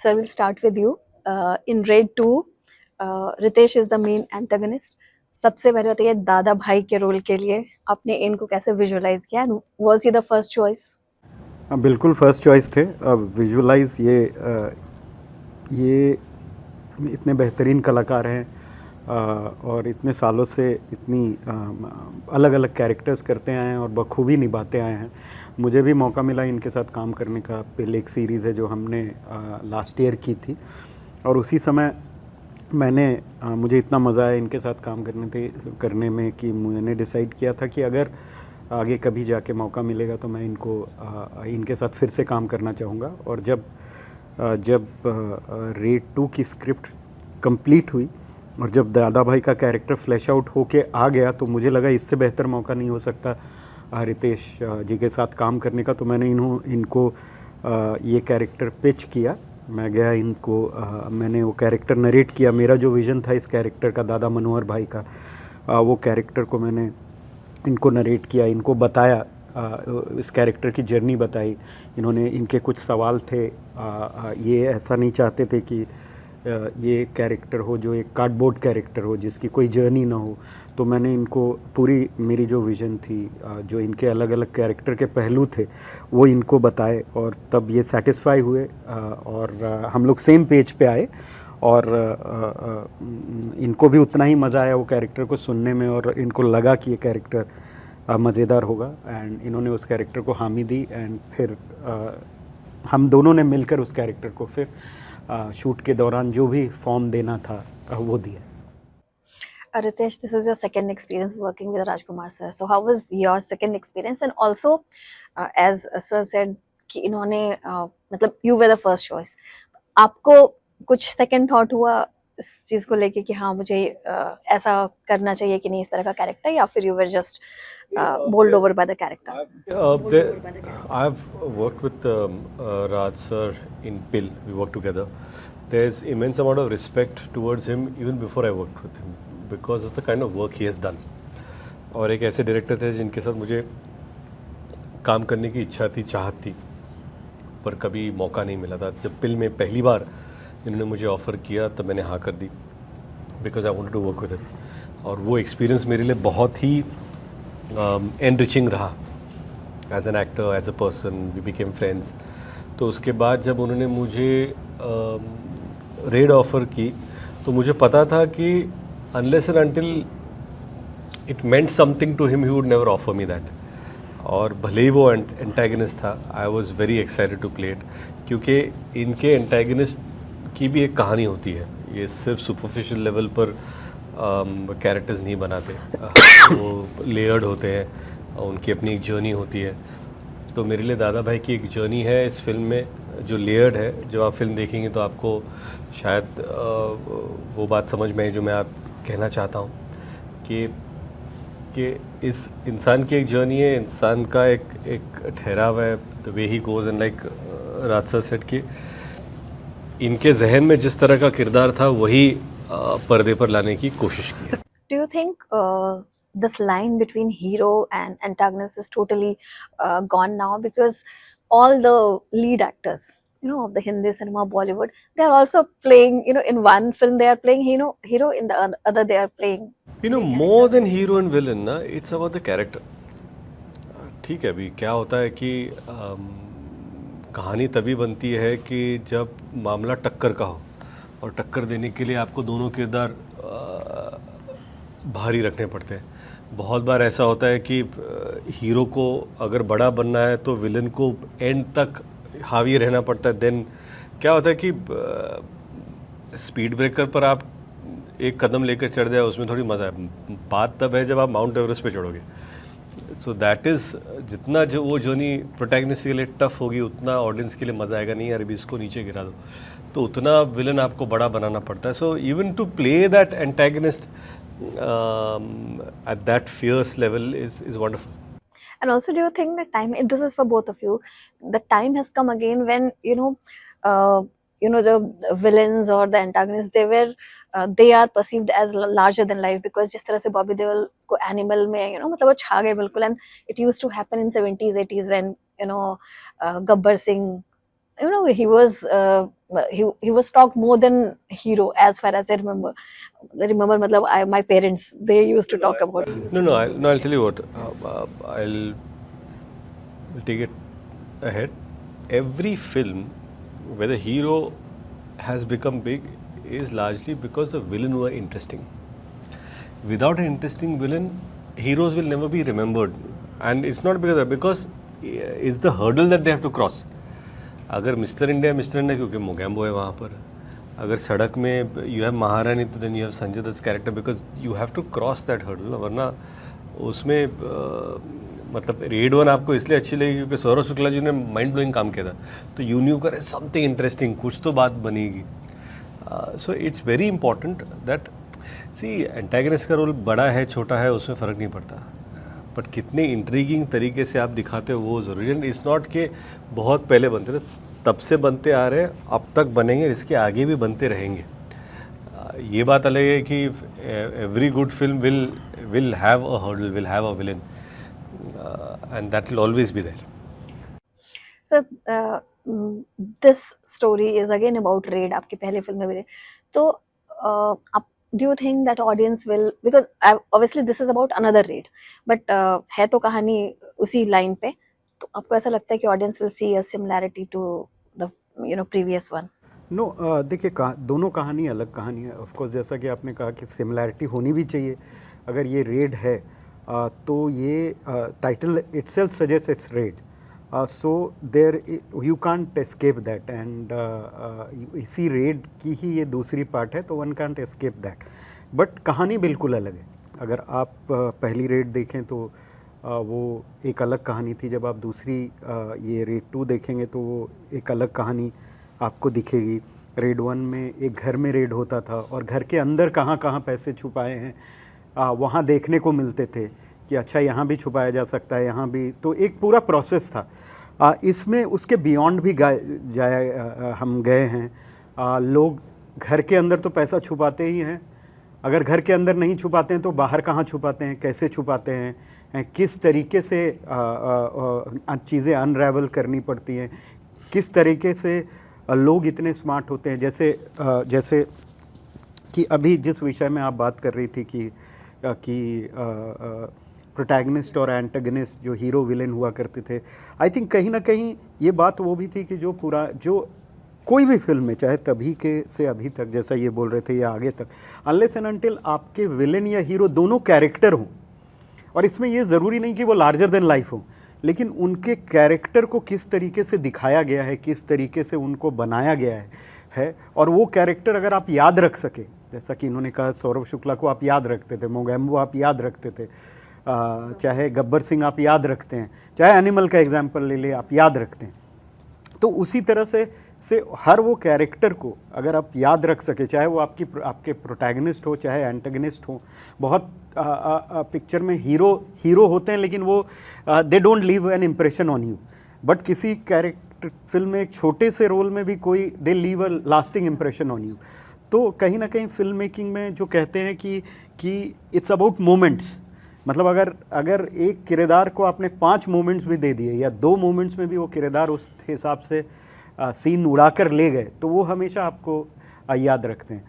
Sir, we'll start with you. In Raid 2, Ritesh is the main antagonist. सबसे पहले बताइए, दादा भाई के रोल के लिए आपने इनको कैसे विजुअलाइज किया, and was he the first choice? हाँ, बिल्कुल फर्स्ट चॉइस थे. विजुअलाइज ये इतने बेहतरीन कलाकार हैं और इतने सालों से इतनी अलग अलग कैरेक्टर्स करते आए हैं और बखूबी निभाते आए हैं. मुझे भी मौका मिला इनके साथ काम करने का. पहले एक सीरीज़ है जो हमने लास्ट ईयर की थी, और उसी समय मुझे इतना मज़ा आया इनके साथ काम करने में कि मैंने डिसाइड किया था कि अगर आगे कभी जाके मौका मिलेगा तो मैं इनके साथ फिर से काम करना चाहूँगा. और जब रेड 2 की स्क्रिप्ट कंप्लीट हुई और जब दादा भाई का कैरेक्टर फ्लैश आउट होके आ गया, तो मुझे लगा इससे बेहतर मौका नहीं हो सकता रितेश जी के साथ काम करने का. तो मैंने इनको ये कैरेक्टर पिच किया. मैं गया, मैंने वो कैरेक्टर नरेट किया. मेरा जो विज़न था इस कैरेक्टर का, दादा मनोहर भाई का, वो कैरेक्टर को मैंने इनको नरेट किया, इनको बताया, इस कैरेक्टर की जर्नी बताई. इनके कुछ सवाल थे. ये ऐसा नहीं चाहते थे कि ये कैरेक्टर हो जो एक कार्डबोर्ड कैरेक्टर हो, जिसकी कोई जर्नी ना हो. तो मैंने इनको पूरी मेरी जो विज़न थी, जो इनके अलग अलग कैरेक्टर के पहलू थे, वो इनको बताए, और तब ये सेटिस्फाई हुए. और हम लोग सेम पेज पे आए, और इनको भी उतना ही मज़ा आया वो कैरेक्टर को सुनने में, और इनको लगा कि ये कैरेक्टर मज़ेदार होगा, एंड इन्होंने उस कैरेक्टर को हामी दी. एंड फिर हम दोनों ने मिलकर उस कैरेक्टर को फिर शूट के दौरान जो भी फॉर्म देना था वो दिया. Ritesh, this is your second experience working with Rajkumar sir. So how was your second experience? And also, as sir said कि इन्होंने मतलब you were the first choice. आपको कुछ second thought हुआ इस चीज को लेके कि हाँ मुझे ऐसा करना चाहिए कि नहीं इस तरह का कैरेक्टर, या फिर you were just bowled over by the character? I've worked with Raj sir in Pill. We worked together. There's immense amount of respect towards him even before I worked with him because of the kind of work he has done. और एक ऐसे director थे जिनके साथ मुझे काम करने की इच्छा थी, चाहत थी, पर कभी मौका नहीं मिला था. जब पिल में पहली बार इन्होंने मुझे ऑफ़र किया तब मैंने हाँ कर दी, because I wanted to work with him. और वो एक्सपीरियंस मेरे लिए बहुत ही एनरिचिंग रहा. As an actor, as a person, we became friends. तो उसके बाद जब उन्होंने मुझे रेड ऑफ़र की तो मुझे पता था कि unless and until it meant something to him, he would never offer me that. और भले ही वो एंटागनिस्ट था, I was very excited to play it, क्योंकि इनके एंटागनिस्ट की भी एक कहानी होती है. ये सिर्फ सुपरफिशियल लेवल पर कैरेक्टर्स नहीं बनाते, वो लेयर्ड होते हैं, उनकी अपनी एक जर्नी होती है. तो मेरे लिए दादा भाई की एक जर्नी है इस फिल्म में जो लेयर्ड है. जब आप फिल्म देखेंगे तो आपको शायद वो बात समझ में आई जो मैं आप कहना चाहता हूँ कि इस इंसान की एक जर्नी है, इंसान का एक ठहराव है, the way he goes. And like Raj sir said कि इनके जहन में जिस तरह का किरदार था वही पर्दे पर लाने की कोशिश की है. Do you think this line between hero and antagonist is totally gone now? Because all the lead actors, of the Hindi cinema, Bollywood, they are also playing, in one film they are playing hero, in the other they are playing. More than hero and villain, na, it's about the character. ठीक है, अभी क्या होता है कि कहानी तभी बनती है कि जब मामला टक्कर का हो, और टक्कर देने के लिए आपको दोनों किरदार भारी रखने पड़ते हैं. बहुत बार ऐसा होता है कि हीरो को अगर बड़ा बनना है तो विलन को एंड तक हावी रहना पड़ता है. देन क्या होता है कि स्पीड ब्रेकर पर आप एक कदम लेकर चढ़ जाए, उसमें थोड़ी मज़ा है. बात तब है जब आप माउंट एवरेस्ट पे चढ़ोगे. सो दैट इज़, जितना जो वो जर्नी प्रोटैगनिस्ट के लिए टफ होगी उतना ऑडियंस के लिए मज़ा आएगा. नहीं यार, अभी इसको नीचे गिरा दो, तो उतना विलन आपको बड़ा बनाना पड़ता है. So even to play that antagonist at that fierce level is wonderful. And also, do you think the time, this is for both of you, the time has come again when the villains or the antagonists, they are perceived as larger than life, because जिस तरह से बॉबी देओल को animal में मतलब वो छा गए बिल्कुल. And it used to happen in 70s 80s when Gabbar Singh you know, he was talked more than hero as far as I remember. Matlab, my parents, they used to talk about him. No, I'll tell you what. I'll take it ahead. Every film where the hero has become big is largely because the villain were interesting. Without an interesting villain, heroes will never be remembered. And it's not because it's the hurdle that they have to cross. अगर mister India क्योंकि मोगैम्बो है वहाँ पर, अगर सड़क में you have Maharani तो then you have Sanjay Dutt character, because you have to cross that hurdle. वरना उसमें मतलब रेड 1 आपको इसलिए अच्छी लगी क्योंकि सौरभ शुक्ला जी ने माइंड ब्लोइंग काम किया था, तो यू न्यू करे समथिंग इंटरेस्टिंग, कुछ तो बात बनेगी. So it's very important that see antagonist का रोल बड़ा है छोटा है उसमें फ़र्क नहीं पड़ता, बट कितने इंट्रीगिंग तरीके से आप दिखाते हो वो ज़रूरी है. इट्स नॉट के बहुत पहले बनते थे, तब से बनते आ रहे हैं, अब तक बनेंगे, इसके आगे भी बनते रहेंगे. ये बात अलग है कि every good film will have a hurdle, will have a villain, and that will always be there. So this story is again about raid. आपकी पहली फिल्म में तो आप do you think that audience will, because obviously this is about another raid, but है तो कहानी उसी line पे, तो आपको ऐसा लगता है कि audience will see a similarity to the previous one? No देखिए दोनों कहानी अलग कहानी है. ऑफ कोर्स जैसा कि आपने कहा कि सिमिलैरिटी होनी भी चाहिए. अगर ये रेड है तो ये title itself suggest it's raid, so there you can't escape that. And इसी रेड की ही ये दूसरी पार्ट है, तो one can't escape that. But कहानी बिल्कुल अलग है. अगर आप पहली रेड देखें तो वो एक अलग कहानी थी. जब आप दूसरी ये रेड 2 देखेंगे तो वो एक अलग कहानी आपको दिखेगी. रेड 1 में एक घर में रेड होता था और घर के अंदर कहाँ कहाँ पैसे छुपाए हैं वहाँ देखने को मिलते थे कि अच्छा यहाँ भी छुपाया जा सकता है, यहाँ भी. तो एक पूरा प्रोसेस था. इसमें उसके बियॉन्ड भी हम गए हैं. लोग घर के अंदर तो पैसा छुपाते ही हैं, अगर घर के अंदर नहीं छुपाते हैं तो बाहर कहाँ छुपाते हैं, कैसे छुपाते हैं, किस तरीके से चीज़ें अनरेवल करनी पड़ती हैं, किस तरीके से लोग इतने स्मार्ट होते हैं. जैसे कि अभी जिस विषय में आप बात कर रही थी कि प्रोटैगनिस्ट और एंटागनिस्ट जो हीरो विलेन हुआ करते थे, आई थिंक कहीं ना कहीं ये बात वो भी थी कि जो कोई भी फिल्म में, चाहे तभी के से अभी तक जैसा ये बोल रहे थे या आगे तक, अनलेस एंड अनटिल आपके विलेन या हीरो दोनों कैरेक्टर हों, और इसमें ये ज़रूरी नहीं कि वो लार्जर देन लाइफ हो, लेकिन उनके कैरेक्टर को किस तरीके से दिखाया गया है, किस तरीके से उनको बनाया गया है और वो कैरेक्टर अगर आप याद रख सकें, जैसा कि इन्होंने कहा सौरभ शुक्ला को आप याद रखते थे, मोगैम्बो आप याद रखते थे, चाहे गब्बर सिंह आप याद रखते हैं, चाहे एनिमल का एग्जाम्पल ले ले आप याद रखते हैं, तो उसी तरह से हर वो कैरेक्टर को अगर आप याद रख सके, चाहे वो आपके प्रोटैगनिस्ट हो चाहे एंटागनिस्ट हो. बहुत पिक्चर में हीरो होते हैं लेकिन वो they don't leave an impression on you, but किसी कैरेक्टर फिल्म में एक छोटे से रोल में भी कोई they leave a lasting impression on you. तो कहीं ना कहीं फिल्म मेकिंग में जो कहते हैं कि इट्स अबाउट मोमेंट्स, मतलब अगर एक किरदार को आपने 5 मोमेंट्स भी दे दिए या 2 मोमेंट्स में भी वो किरदार उस हिसाब से सीन उड़ाकर ले गए तो वो हमेशा आपको याद रखते हैं.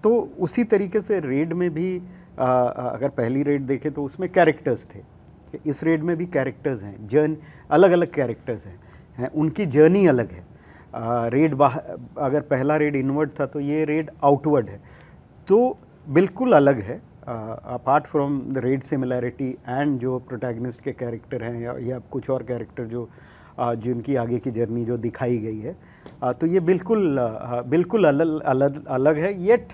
तो उसी तरीके से रेड में भी अगर पहली रेड देखें तो उसमें कैरेक्टर्स थे, इस रेड में भी कैरेक्टर्स हैं, अलग अलग कैरेक्टर्स हैं, उनकी जर्नी अलग है. रेड अगर पहला रेड इनवर्ड था तो ये रेड आउटवर्ड है, तो बिल्कुल अलग है. Apart from the red similarity and जो प्रोटैगनिस्ट के कैरेक्टर हैं या कुछ और कैरेक्टर जिनकी आगे की जर्नी जो दिखाई गई है, तो ये बिल्कुल अलग है. येट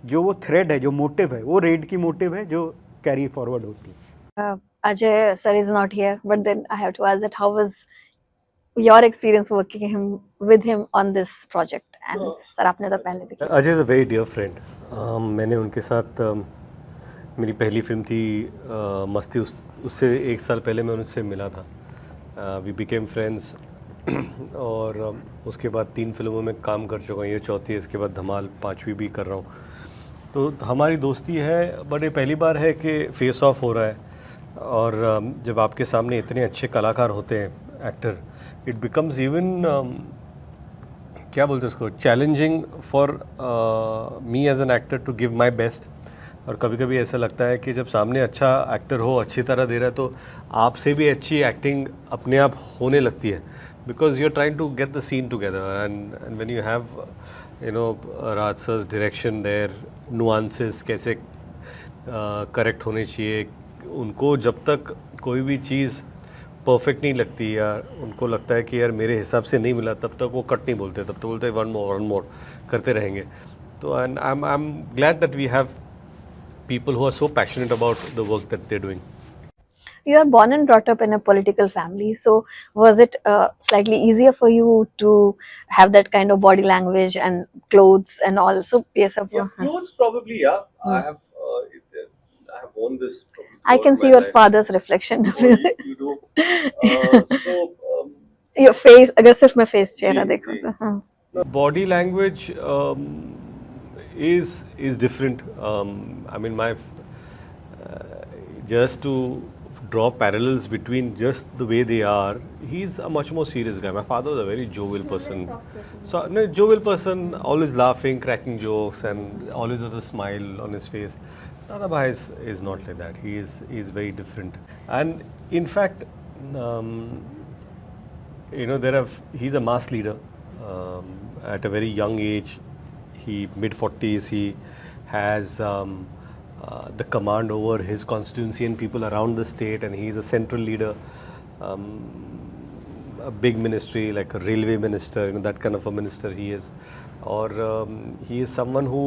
जो वो थ्रेड है, जो मोटिव है, वो रेड की मोटिव है जो कैरी फॉरवर्ड होती है. Ajay sir is not here, but then I have to ask that how was your experience working with him on this project? And sir आपने तो पहले भी Ajay is a very dear friend. मैंने उनके साथ मेरी पहली फिल्म थी मस्ती, उससे 1 साल पहले मैं उनसे मिला था. वी बिकेम फ्रेंड्स और उसके बाद 3 फिल्मों में काम कर चुका हूँ, ये 4थी है, इसके बाद धमाल 5वीं भी कर रहा हूँ. तो हमारी दोस्ती है, बट ये पहली बार है कि फेस ऑफ हो रहा है. और जब आपके सामने इतने अच्छे कलाकार होते हैं, एक्टर, इट बिकम्स इवन क्या बोलते हैं उसको, challenging for me as an actor to give my best. और कभी कभी ऐसा लगता है कि जब सामने अच्छा एक्टर हो, अच्छी तरह दे रहा है, तो आपसे भी अच्छी एक्टिंग अपने आप होने लगती है, because you are trying to get the scene together. And when you have Raj sir's direction there, nuances कैसे करेक्ट होने चाहिए, उनको जब तक कोई भी चीज़ परफेक्ट नहीं लगती या उनको लगता है कि यार मेरे हिसाब से नहीं मिला, तब तक वो कट नहीं बोलते, तब तक बोलते वन मोर करते रहेंगे. तो and I am glad that we have people who are so passionate about the work that they're doing. You are born and brought up in a political family, so was it slightly easier for you to have that kind of body language and clothes and all? So yes, Yeah, clothes probably, yeah. I have worn this probably I can throughout see my your life. father's reflection. Oh, you do. So Your face, अगर सिर्फ मैं face चेहरा जी, देखूं जी. तो हाँ. body language is different. I mean, my just to draw parallels between just the way they are, he's a much more serious guy. My father was a very jovial person. So, no, jovial person, always laughing, cracking jokes, and always with a smile on his face. Dada Bhai is not like that. He is very different. And in fact, he's a mass leader. At a very young age, he mid-40s, he has the command over his constituency and people around the state, and he's a central leader, a big ministry like a railway minister, that kind of a minister he is. Or he is someone who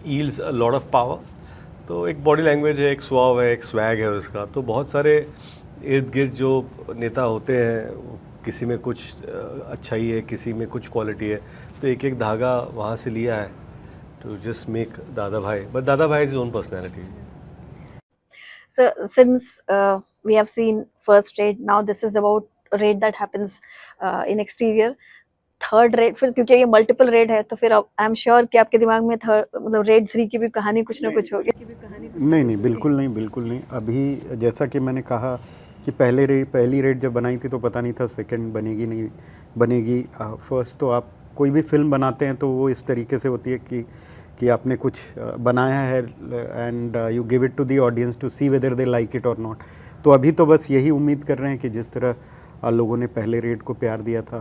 yields a lot of power. तो एक body language है, एक स्वभाव है, एक swag है उसका. तो बहुत सारे इर्द गिर्द जो नेता होते हैं, किसी में कुछ अच्छाई है, किसी में कुछ क्वालिटी है, तो एक एक धागा वहाँ से लिया है to just make Dada Bhai. But Dada Bhai is his own personality. So since we have seen first raid, now this is about a raid that happens in exterior. Third red, फिर क्योंकि ये multiple red है, तो फिर I am sure कि आपके दिमाग में मतलब रेड 3 की भी कहानी कुछ ना कुछ होगी. नहीं, बिल्कुल नहीं. अभी जैसा कि मैंने कहा कि पहली रेड जब बनाई थी तो पता नहीं था सेकंड बनेगी नहीं बनेगी. फर्स्ट तो आप कोई भी फिल्म बनाते हैं तो वो इस तरीके से होती है कि आपने कुछ बनाया है and you give it to the audience to see whether they like it और नॉट. तो अभी तो बस यही उम्मीद कर रहे हैं कि जिस तरह लोगों ने पहले रेड को प्यार दिया था,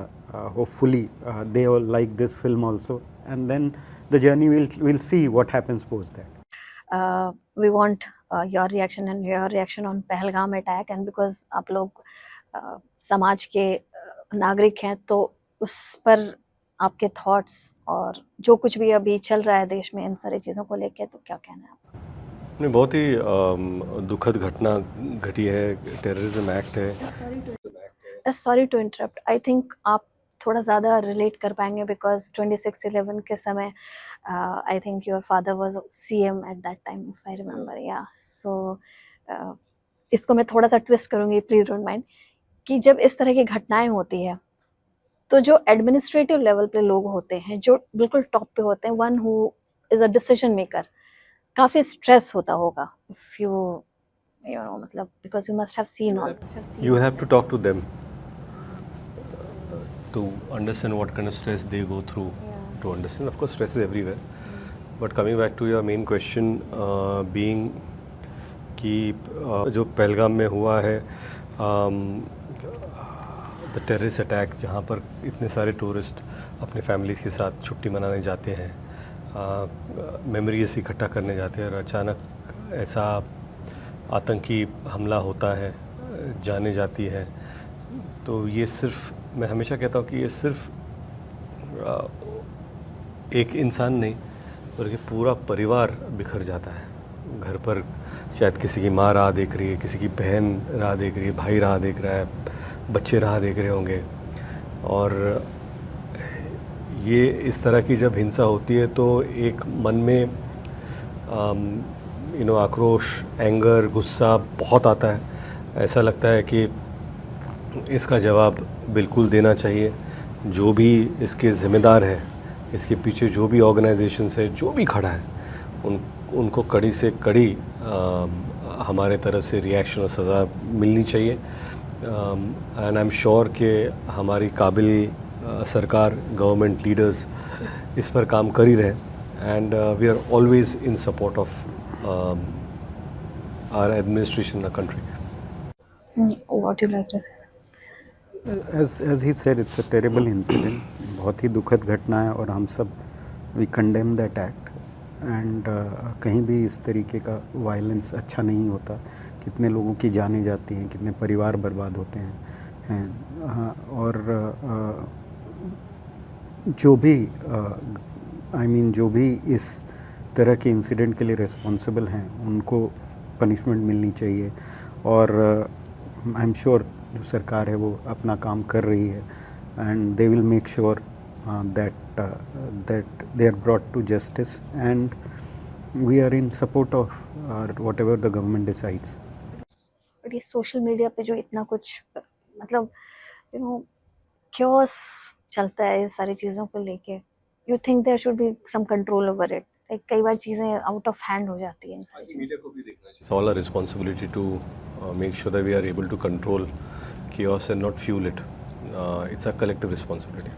hopefully they like this film also, and then the journey will see what happens post that. We want your reaction and your reaction on Pahalgam attack, and because आप लोग समाज के नागरिक हैं, तो उस पर आपके थॉट्स और जो कुछ भी अभी चल रहा है देश में इन सारी चीज़ों को लेके, तो क्या कहना है आपका? नहीं, बहुत ही दुखद घटना घटी है, टेररिज्म एक्ट है. Sorry to interrupt, I think आप थोड़ा ज़्यादा रिलेट कर पाएंगे बिकॉज 26/11 के समय I think your father was CM at that time, if I remember. या सो इसको मैं थोड़ा सा ट्विस्ट करूँगी, प्लीज़ डोंट माइंड, कि जब इस तरह की घटनाएं होती है तो जो एडमिनिस्ट्रेटिव लेवल पे लोग होते हैं, जो बिल्कुल टॉप पे होते हैं, one who is a decision maker, काफ़ी स्ट्रेस होता होगा. इफ़ यू नो मतलब because you must have seen all. You have to talk to them to understand what kind of stress they go through. To understand, of course, stress is everywhere. But coming back to your main question, being कि जो पहलगाम में हुआ है, the terrorist attack, जहाँ पर इतने सारे tourist अपने फैमिलीज़ के साथ छुट्टी मनाने जाते हैं, मेमोरीज इकट्ठा करने जाते हैं, और अचानक ऐसा आतंकी हमला होता है, जाने जाती है. तो ये सिर्फ, मैं हमेशा कहता हूँ कि ये सिर्फ एक इंसान नहीं बल्कि पूरा परिवार बिखर जाता है. घर पर शायद किसी की माँ राह देख रही है, किसी की बहन राह देख रही है, भाई राह देख रहा है, बच्चे राह देख रहे होंगे. और ये इस तरह की जब हिंसा होती है तो एक मन में आक्रोश, एंगर, गुस्सा बहुत आता है. ऐसा लगता है कि इसका जवाब बिल्कुल देना चाहिए. जो भी इसके ज़िम्मेदार है, इसके पीछे जो भी ऑर्गेनाइजेशंस है, जो भी खड़ा है, उनको कड़ी से कड़ी हमारे तरफ से रिएक्शन और सज़ा मिलनी चाहिए. एंड आई एम श्योर कि हमारी काबिल सरकार गवर्नमेंट लीडर्स इस पर काम कर ही रहे हैं and we are always in support of our administration in the country. What you like to say? As he said, it's a terrible incident. बहुत ही दुखद घटना है और हम सब we condemn that act. And कहीं भी इस तरीके का वायलेंस अच्छा नहीं होता. कितने लोगों की जानें जाती हैं, कितने परिवार बर्बाद होते हैं. और जो भी जो भी इस तरह के इंसिडेंट के लिए रिस्पॉन्सिबल हैं उनको पनिशमेंट मिलनी चाहिए. और आई एम श्योर जो सरकार है वो अपना काम कर रही है and they will make sure that they are brought to justice, and we are in support of whatever the government decides. But ये सोशल मीडिया पे जो इतना कुछ मतलब chaos चलता है इस सारी चीज़ों को लेके, you think there should be some control over it? Like कई बार चीज़ें out of hand हो जाती हैं इन सारी चीज़ों. मीडिया को भी देखना चाहिए. It's all our responsibility to make sure that we are able to control chaos and not fuel it. It's a collective responsibility.